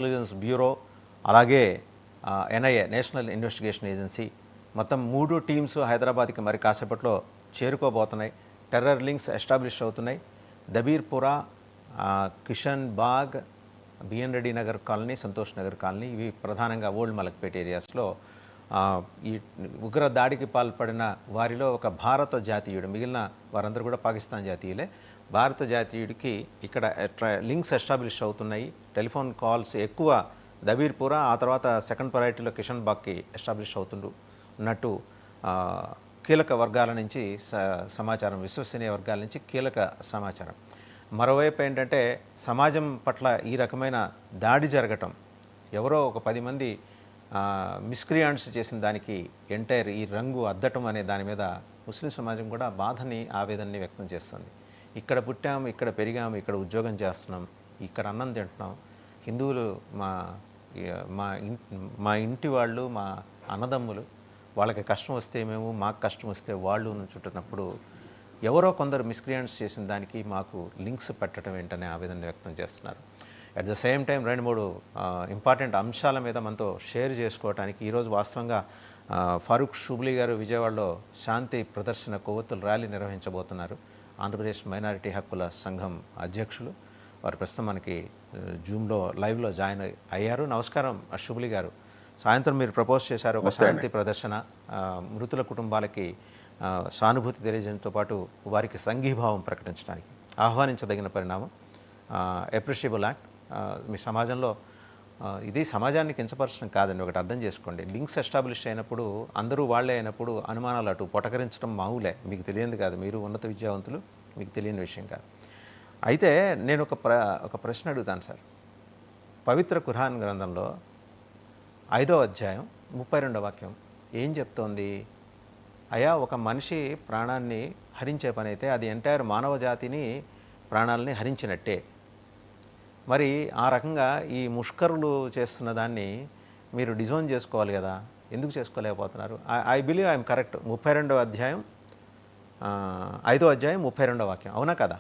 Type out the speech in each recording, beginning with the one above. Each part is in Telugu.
ఇంటెలిజెన్స్ బ్యూరో, అలాగే ఎన్ఐఏ, నేషనల్ ఇన్వెస్టిగేషన్ ఏజెన్సీ, మొత్తం 3 టీమ్స్ హైదరాబాద్కి మరి కాసేపట్లో చేరుకోబోతున్నాయి. టెర్రర్ లింక్స్ ఎస్టాబ్లిష్ అవుతున్నాయి. Dabeerpura, Kishan Bagh, BN Reddy Nagar colony, Santosh Nagar colony, ఇవి ప్రధానంగా ఓల్డ్ మలక్పేట్ ఏరియాస్లో ఈ ఉగ్ర దాడికి పాల్పడిన వారిలో ఒక భారత జాతీయుడు, మిగిలిన వారందరూ కూడా పాకిస్తాన్ జాతీయులే. భారత జాతీయుడికి ఇక్కడ లింక్స్ ఎస్టాబ్లిష్ అవుతున్నాయి. టెలిఫోన్ కాల్స్ ఎక్కువ దబీర్పురా, ఆ తర్వాత సెకండ్ ప్రయారిటీలో కిషన్ బాగ్కి ఎస్టాబ్లిష్ అవుతున్నట్టు కీలక వర్గాల నుంచి సమాచారం, విశ్వసనీయ వర్గాల నుంచి కీలక సమాచారం. మరోవైపు ఏంటంటే సమాజం పట్ల ఈ రకమైన దాడి జరగటం, ఎవరో ఒక 10 మంది మిస్క్రియాంట్స్ చేసిన దానికి ఎంటైర్ ఈ రంగు అద్దటం అనే దాని మీద ముస్లిం సమాజం కూడా బాధని, ఆవేదనని వ్యక్తం చేస్తుంది. ఇక్కడ పుట్టాము, ఇక్కడ పెరిగాము, ఇక్కడ ఉద్యోగం చేస్తున్నాం, ఇక్కడ అన్నం తింటున్నాం, హిందువులు మా ఇంటి వాళ్ళు, మా అన్నదమ్ములు, వాళ్ళకి కష్టం వస్తే మేము, మాకు కష్టం వస్తే వాళ్ళు చుట్టున్నప్పుడు ఎవరో కొందరు మిస్క్రియంట్స్ చేసిన దానికి మాకు లింక్స్ పెట్టడం ఏంటనే ఆవేదన వ్యక్తం చేస్తున్నారు. At the same time 2-3 important అంశాల మీద మనతో షేర్ చేసుకోవడానికి ఈరోజు వాస్తవంగా ఫారూక్ షుబ్లీ గారు విజయవాడలో శాంతి ప్రదర్శన కొవ్వొత్తుల ర్యాలీ నిర్వహించబోతున్నారు. ఆంధ్రప్రదేశ్ మైనారిటీ హక్కుల సంఘం అధ్యక్షులు వారు ప్రస్తుతం మనకి జూమ్లో లైవ్లో జాయిన్ అయ్యారు. నమస్కారం షుబ్లీ గారు. సాయంత్రం మీరు ప్రపోజ్ చేశారు ఒక శాంతి ప్రదర్శన, మృతుల కుటుంబాలకి సానుభూతి తెలియజేయడంతో పాటు వారికి సంఘీభావం ప్రకటించడానికి ఆహ్వానించదగిన పరిణామం, అప్రిషియబుల్ యాక్ట్. మీ సమాజంలో ఇది సమాజాన్ని కించపరచడం కాదండి, ఒకటి అర్థం చేసుకోండి. లింక్స్ ఎస్టాబ్లిష్ అయినప్పుడు, అందరూ వాళ్ళే అయినప్పుడు అనుమానాలు అటు పొటకరించడం మామూలే, మీకు తెలియదు కాదు, మీరు ఉన్నత విద్యావంతులు, మీకు తెలియని విషయం కాదు. అయితే నేను ఒక ప్రశ్న అడుగుతాను సార్. పవిత్ర ఖురాన్ గ్రంథంలో 5వ అధ్యాయం 32వ వాక్యం ఏం చెప్తోంది? అయా, ఒక మనిషి ప్రాణాన్ని హరించే పని అయితే అది ఎంటైర్ మానవ జాతిని ప్రాణాలని హరించినట్టే. మరి ఆ రకంగా ఈ ముష్కరులు చేస్తున్న దాన్ని మీరు డిజోన్ చేసుకోవాలి కదా, ఎందుకు చేసుకోలేకపోతున్నారు? I believe I'm correct. 32వ అధ్యాయం 5వ అధ్యాయం 32వ వాక్యం, అవునా కదా?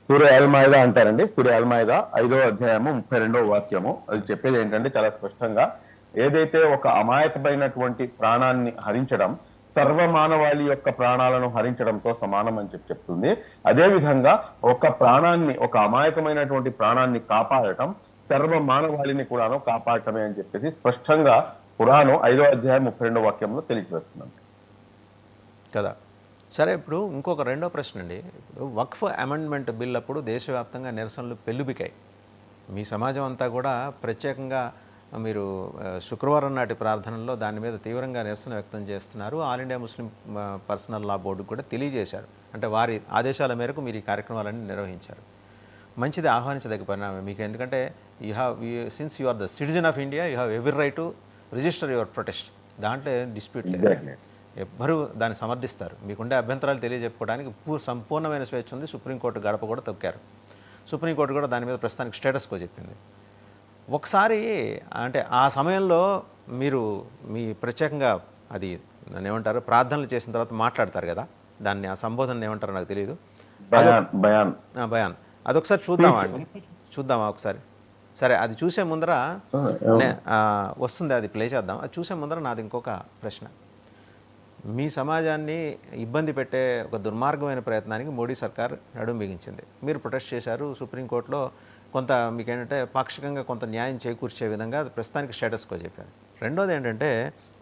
సూర్య అల్మాయిదా అంటారండి. సూర్య అల్మాయిదా 5వ అధ్యాయము 32వ వాక్యము. అది చెప్పేది ఏంటంటే చాలా స్పష్టంగా, ఏదైతే ఒక అమాయకమైనటువంటి ప్రాణాన్ని హరించడం సర్వమానవాళి యొక్క ప్రాణాలను హరించడంతో సమానం అని చెప్తుంది. అదేవిధంగా ఒక ప్రాణాన్ని, ఒక అమాయకమైనటువంటి ప్రాణాన్ని కాపాడటం సర్వమానవాళిని కూడాను కాపాడటమే అని చెప్పేసి స్పష్టంగా ఖురాను 5వ అధ్యాయం 32వ వాక్యంలో తెలియజేస్తున్నాం కదా. సరే, ఇప్పుడు ఇంకొక రెండో ప్రశ్న అండి. ఇప్పుడు వక్ఫ్ అమెండ్మెంట్ బిల్ అప్పుడు దేశవ్యాప్తంగా నిరసనలు పెల్లుబికాయి. మీ సమాజం అంతా కూడా ప్రత్యేకంగా మీరు శుక్రవారం నాటి ప్రార్థనలో దాని మీద తీవ్రంగా నిరసన వ్యక్తం చేస్తున్నారు. ఆల్ ఇండియా ముస్లిం పర్సనల్ లా బోర్డుకు కూడా తెలియజేశారు. అంటే వారి ఆదేశాల మేరకు మీరు ఈ కార్యక్రమాలన్నీ నిర్వహించారు. మంచిది, ఆహ్వానించదగ్గ పరిణామం మీకు. ఎందుకంటే since you are the citizen of India, you have every right to register your protest. దాంట్లో డిస్ప్యూట్ లేదు, ఎవ్వరూ దాన్ని సమర్థిస్తారు. మీకుండే అభ్యంతరాలు తెలియజెప్పుకోవడానికి సంపూర్ణమైన స్వేచ్ఛ ఉంది. సుప్రీంకోర్టు గడప కూడా తొక్కారు. సుప్రీంకోర్టు కూడా దాని మీద ప్రస్తుతానికి స్టేటస్ కో చెప్పింది. ఒకసారి అంటే ఆ సమయంలో మీరు మీ ప్రత్యేకంగా అది దాన్ని ఏమంటారు, ప్రార్థనలు చేసిన తర్వాత మాట్లాడతారు కదా, దాన్ని ఆ సంబోధన ఏమంటారో నాకు తెలియదు, బయాన్. అదొకసారి చూద్దామా ఒకసారి? సరే, అది చూసే ముందర వస్తుంది, అది ప్లే చేద్దాం. అది చూసే ముందర నాది ఇంకొక ప్రశ్న. మీ సమాజాన్ని ఇబ్బంది పెట్టే ఒక దుర్మార్గమైన ప్రయత్నానికి మోడీ సర్కార్ నడుం బిగించింది. మీరు ప్రొటెస్ట్ చేశారు. సుప్రీంకోర్టులో కొంత మీకు ఏంటంటే పాక్షికంగా కొంత న్యాయం చేకూర్చే విధంగా ప్రస్తుతానికి స్టేటస్ కో చెప్పారు. రెండోది ఏంటంటే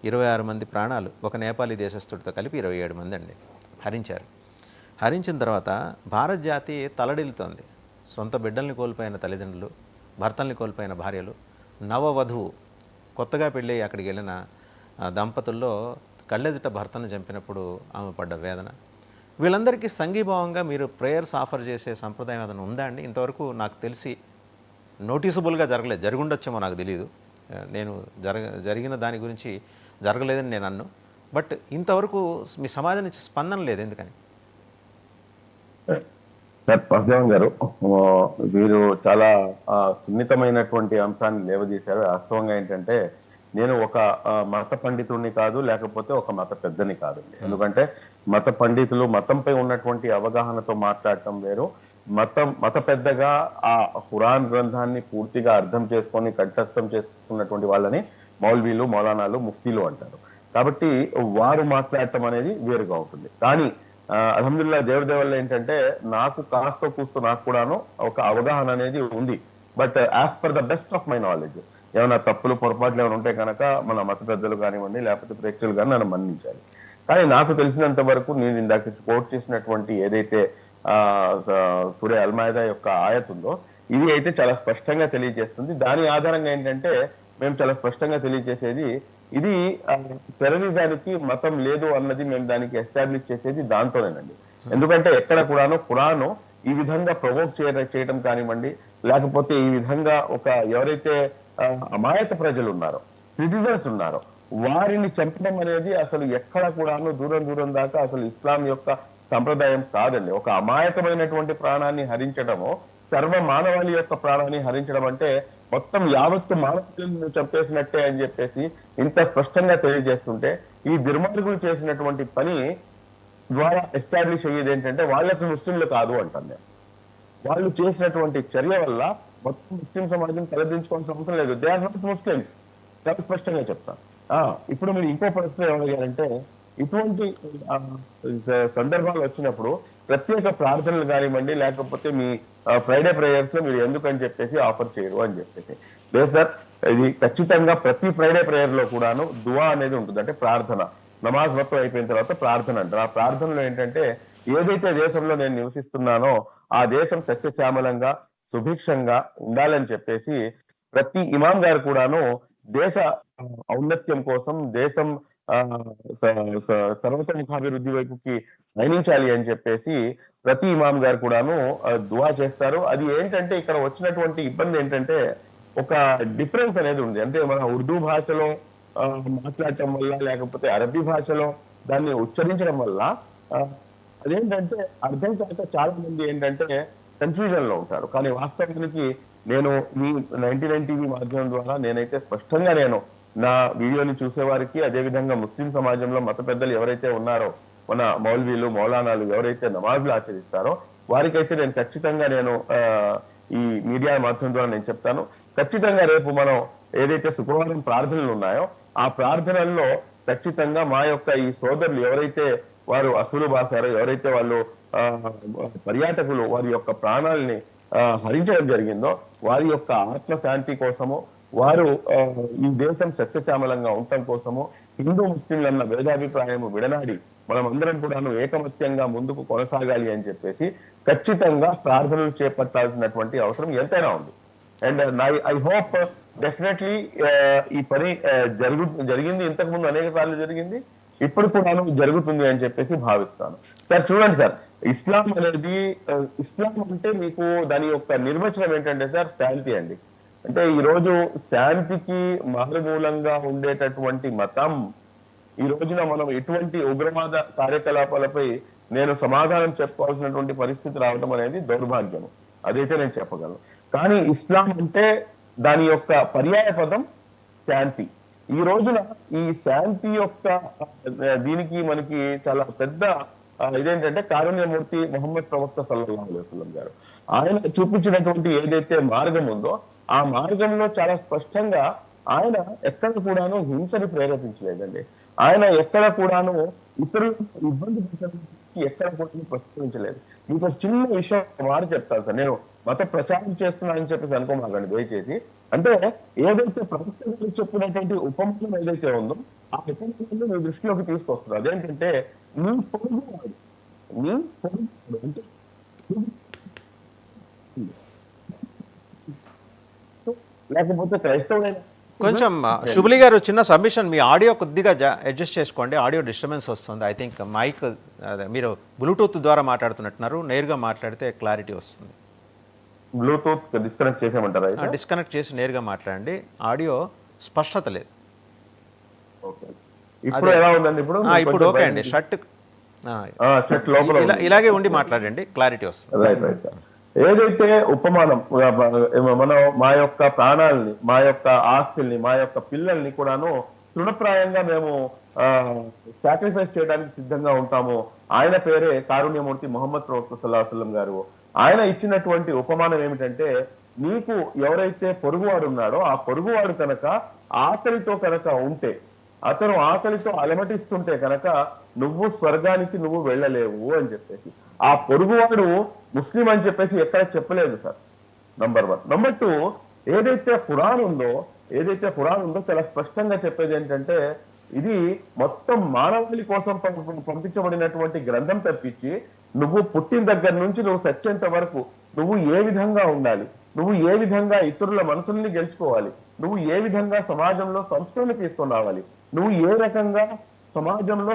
26 మంది ప్రాణాలు ఒక నేపాలీ దేశస్థుడితో కలిపి 27 మంది అండి హరించారు. హరించిన తర్వాత భారత జాతి తలడిల్లుతోంది. సొంత బిడ్డల్ని కోల్పోయిన తల్లిదండ్రులు, భర్తల్ని కోల్పోయిన భార్యలు, నవవధువు కొత్తగా పెళ్ళి అక్కడికి వెళ్ళిన దంపతుల్లో కళ్ళెదుట భర్తను చంపినప్పుడు ఆమె పడ్డ వేదన, వీళ్ళందరికీ సంఘీభావంగా మీరు ప్రేయర్స్ ఆఫర్ చేసే సంప్రదాయం ఏదైనా ఉందా అండి? ఇంతవరకు నాకు తెలిసి నోటీసబుల్గా జరగలేదు, జరుగుండొచ్చేమో నాకు తెలియదు. నేను జరిగిన దాని గురించి జరగలేదని నేను అన్ను. బట్ ఇంతవరకు మీ సమాజం నుంచి స్పందన లేదు, ఎందుకని? పరశురామ్ గారు, మీరు చాలా సున్నితమైనటువంటి అంశాన్ని లేవదీశారు. వాస్తవంగా ఏంటంటే, నేను ఒక మత పండితుడిని కాదు, లేకపోతే ఒక మత పెద్దని కాదు. ఎందుకంటే మత పండితులు మతంపై ఉన్నటువంటి అవగాహనతో మాట్లాడటం వేరు, మత పెద్దగా ఆ ఖురాన్ గ్రంథాన్ని పూర్తిగా అర్థం చేసుకొని కంఠస్థం చేసుకున్నటువంటి వాళ్ళని మౌల్వీలు, మౌలానాలు, ముఫ్తీలు అంటారు. కాబట్టి వారు మాట్లాడటం అనేది వేరుగా ఉంటుంది. కానీ అల్హమ్దుల్లా దేవుడి వల్ల ఏంటంటే నాకు కాస్త కూస్తూ నాకు కూడాను ఒక అవగాహన అనేది ఉంది. But as per the best of my knowledge ఏమైనా తప్పులు పొరపాట్లు ఏమైనా ఉంటే కనుక మన మత పెద్దలు కానివ్వండి, లేకపోతే ప్రేక్షకులు కానీ నన్ను మన్నించాలి. కానీ నాకు తెలిసినంత వరకు నేను ఇందాక కోట్ చేసినటువంటి ఏదైతే సూరే అల్మాయిదా యొక్క ఆయత్ ఉందో ఇది అయితే చాలా స్పష్టంగా తెలియజేస్తుంది. దాని ఆధారంగా ఏంటంటే మేము చాలా స్పష్టంగా తెలియజేసేది ఇది టెర్రరిజానికి మతం లేదు అన్నది మేము దానికి ఎస్టాబ్లిష్ చేసేది దాంతోనేనండి. ఎందుకంటే ఎక్కడ కూడాను ఖురాను ఈ విధంగా ప్రొవోక్ చేయడం కానివ్వండి, లేకపోతే ఈ విధంగా ఒక ఎవరైతే అమాయక ప్రజలు ఉన్నారో, సిటిజన్స్ ఉన్నారో వారిని చంపడం అనేది అసలు ఎక్కడ కూడాను దూరం దాకా అసలు ఇస్లాం యొక్క సంప్రదాయం కాదండి. ఒక అమాయకమైనటువంటి ప్రాణాన్ని హరించడము, సర్వ మానవాళి యొక్క ప్రాణాన్ని హరించడం అంటే మొత్తం యావత్తు మానవులను చంపేసినట్టే అని చెప్పేసి ఇంత స్పష్టంగా తెలియజేస్తుంటే ఈ దుర్మార్గులు చేసినటువంటి పని ద్వారా ఎస్టాబ్లిష్ అయ్యేది ఏంటంటే వాళ్ళకి ముస్లింలు కాదు అంటాను నేను. వాళ్ళు చేసినటువంటి చర్య వల్ల మొత్తం ముస్లిం సమాజం తలదించుకోవాల్సిన అవసరం లేదు. దే ఆర్ నాట్ ముస్లిమ్స్, చాలా స్పష్టంగా చెప్తాను. ఇప్పుడు మీరు ఇంకో ప్రశ్న ఏమడిగారంటే ఇటువంటి సందర్భాలు వచ్చినప్పుడు ప్రత్యేక ప్రార్థనలు కానివ్వండి, లేకపోతే మీ ఫ్రైడే ప్రేయర్స్ లో మీరు ఎందుకని చెప్పేసి ఆఫర్ చేయరు అని చెప్పేసి. లేదు సార్, ఇది ఖచ్చితంగా ప్రతి ఫ్రైడే ప్రేయర్ లో కూడాను దువా అనేది ఉంటుంది. అంటే ప్రార్థన, నమాజ్ మొత్తం అయిపోయిన తర్వాత ప్రార్థన అంటారు. ఆ ప్రార్థనలో ఏంటంటే ఏదైతే దేశంలో నేను నివసిస్తున్నానో ఆ దేశం సస్యశ్యామలంగా సుభిక్షంగా ఉండాలని చెప్పేసి ప్రతి ఇమాం గారు కూడాను దేశ ఔన్నత్యం కోసం, దేశం సర్వతోముఖాభివృద్ధి వైపుకి పయనించాలి అని చెప్పేసి ప్రతి ఇమాం గారు కూడాను దువా చేస్తారు. అది ఏంటంటే ఇక్కడ వచ్చినటువంటి ఇబ్బంది ఏంటంటే ఒక డిఫరెన్స్ అనేది ఉంది. అంటే మన ఉర్దూ భాషలో మాట్లాడటం వల్ల, లేకపోతే అరబీ భాషలో దాన్ని ఉచ్చరించడం వల్ల అదేంటంటే అర్థం కాక చాలా మంది ఏంటంటే కన్ఫ్యూజన్ లో ఉంటారు. కానీ వాస్తవానికి నేను మీ 99 టీవీ మాధ్యమం ద్వారా నేనైతే స్పష్టంగా నేను నా వీడియోని చూసేవారికి, అదేవిధంగా ముస్లిం సమాజంలో మత పెద్దలు ఎవరైతే ఉన్నారో, మన మౌల్వీలు, మౌలానాలు ఎవరైతే నమాజులు ఆచరిస్తారో వారికైతే నేను ఖచ్చితంగా నేను ఈ మీడియా మాధ్యమం ద్వారా నేను చెప్తాను. ఖచ్చితంగా రేపు మనం ఏదైతే శుక్రవారం ప్రార్థనలు ఉన్నాయో ఆ ప్రార్థనల్లో ఖచ్చితంగా మా యొక్క ఈ సోదరులు ఎవరైతే వారు అసూలు బాసారో, ఎవరైతే వాళ్ళు పర్యాటకులు వారి యొక్క ప్రాణాలని హరించడం జరిగిందో వారి యొక్క ఆత్మశాంతి కోసము, వారు ఈ దేశం సస్యశ్యామలంగా ఉండటం కోసము, హిందూ ముస్లింలన్న భేదాభిప్రాయము విడనాడి మనం అందరం కూడాను ఏకమత్యంగా ముందుకు కొనసాగాలి అని చెప్పేసి ఖచ్చితంగా ప్రార్థనలు చేపట్టాల్సినటువంటి అవసరం ఎంతైనా ఉంది. అండ్ ఐ హోప్ డెఫినెట్లీ ఈ పని జరిగింది, ఇంతకు ముందు అనేక సార్లు జరిగింది, ఇప్పుడు కూడాను జరుగుతుంది అని చెప్పేసి భావిస్తాను. సార్ చూడండి సార్, ఇస్లాం అనేది, ఇస్లాం అంటే మీకు దాని యొక్క నిర్వచనం ఏంటంటే సార్ శాంతి అండి. అంటే ఈ రోజు శాంతికి మారుమూలంగా ఉండేటటువంటి మతం ఈ రోజున మనం ఎటువంటి ఉగ్రవాద కార్యకలాపాలపై నేను సమాధానం చెప్పుకోవాల్సినటువంటి పరిస్థితి రావడం అనేది దౌర్భాగ్యము, అదైతే నేను చెప్పగలను. కానీ ఇస్లాం అంటే దాని యొక్క పర్యాయ పదం శాంతి. ఈ రోజున ఈ శాంతి యొక్క దీనికి మనకి చాలా పెద్ద ఇదేంటంటే కారుణ్యమూర్తి ముహమ్మద్ ప్రవక్త సల్లల్లాహు అలైహి వసల్లం గారు ఆయన చూపించినటువంటి ఏదైతే మార్గం ఉందో ఆ మార్గంలో చాలా స్పష్టంగా ఆయన ఎక్కడ కూడాను హింసని ప్రేరేపించలేదండి. ఆయన ఎక్కడ కూడాను ఇతరులకు ఇబ్బంది పెట్టడానికి ఎక్కడ కూడా ప్రస్తావించలేదు. మీకు ఒక చిన్న విషయం మాట చెప్తాను సార్, నేను మత ప్రచారం చేస్తున్నానని చెప్పేసి అనుకోమాకండి దయచేసి. అంటే ఏదైతే ప్రవక్త చెప్పినటువంటి ఉపమానం ఏదైతే ఉందో ఆ ఉపమానాన్ని మీ దృష్టిలోకి తీసుకొస్తున్నారు. అదేంటంటే నీ పొరుగువాడు, నీ పొరుగువాడు అంటే లేకపోతే క్రైస్తవుడైన కొంచెం శుభలి గారు చిన్న సబ్మిషన్, మీ ఆడియో కొద్దిగా అడ్జస్ట్ చేసుకోండి, ఆడియో డిస్టర్బెన్స్ వస్తుంది. ఐ థింక్ మైక్ మీరు బ్లూటూత్ ద్వారా మాట్లాడుతున్నట్టున్నారు, నేరుగా మాట్లాడితే క్లారిటీ వస్తుంది. Bluetooth disconnect చేసేయమంటారా? డిస్కనెక్ట్ చేసి నేరుగా మాట్లాడండి, ఆడియో స్పష్టత లేదు. ఇప్పుడు ఎలా ఉందండి? ఇప్పుడు ఓకే అండి. షర్ట్ ఇలాగే ఉండి మాట్లాడండి, క్లారిటీ వస్తుంది. Right right. ఏదైతే ఉపమానం మనం మా యొక్క ప్రాణాలని, మా యొక్క ఆస్తుల్ని, మా యొక్క పిల్లల్ని కూడాను తృణప్రాయంగా మేము సాక్రిఫైస్ చేయడానికి సిద్ధంగా ఉంటాము. ఆయన పేరే కారుణ్యమూర్తి ముహమ్మద్ ప్రవక్త సల్లల్లాహు అలైహి వసల్లం గారు. ఆయన ఇచ్చినటువంటి ఉపమానం ఏమిటంటే, నీకు ఎవరైతే పొరుగువాడు ఉన్నాడో ఆ పొరుగువాడు కనుక ఆకలితో కనుక ఉంటే, అతను ఆకలితో అలమటిస్తుంటే కనుక నువ్వు స్వర్గానికి నువ్వు వెళ్ళలేవు అని చెప్పేసి. ఆ పొరుగువాడు ముస్లిం అని చెప్పేసి ఎక్కడ చెప్పలేదు సార్, నంబర్ 1. నంబర్ 2, ఏదైతే ఖురాన్ ఉందో చాలా స్పష్టంగా చెప్పేది ఏంటంటే, ఇది మొత్తం మానవాళి కోసం పంపించబడినటువంటి గ్రంథం తప్పించి, నువ్వు పుట్టిన దగ్గర నుంచి నువ్వు చచ్చేంత వరకు నువ్వు ఏ విధంగా ఉండాలి, నువ్వు ఏ విధంగా ఇతరుల మనసుల్ని గెలుచుకోవాలి, నువ్వు ఏ విధంగా సమాజంలో సంస్కరణ తీసుకొని రావాలి, నువ్వు ఏ రకంగా సమాజంలో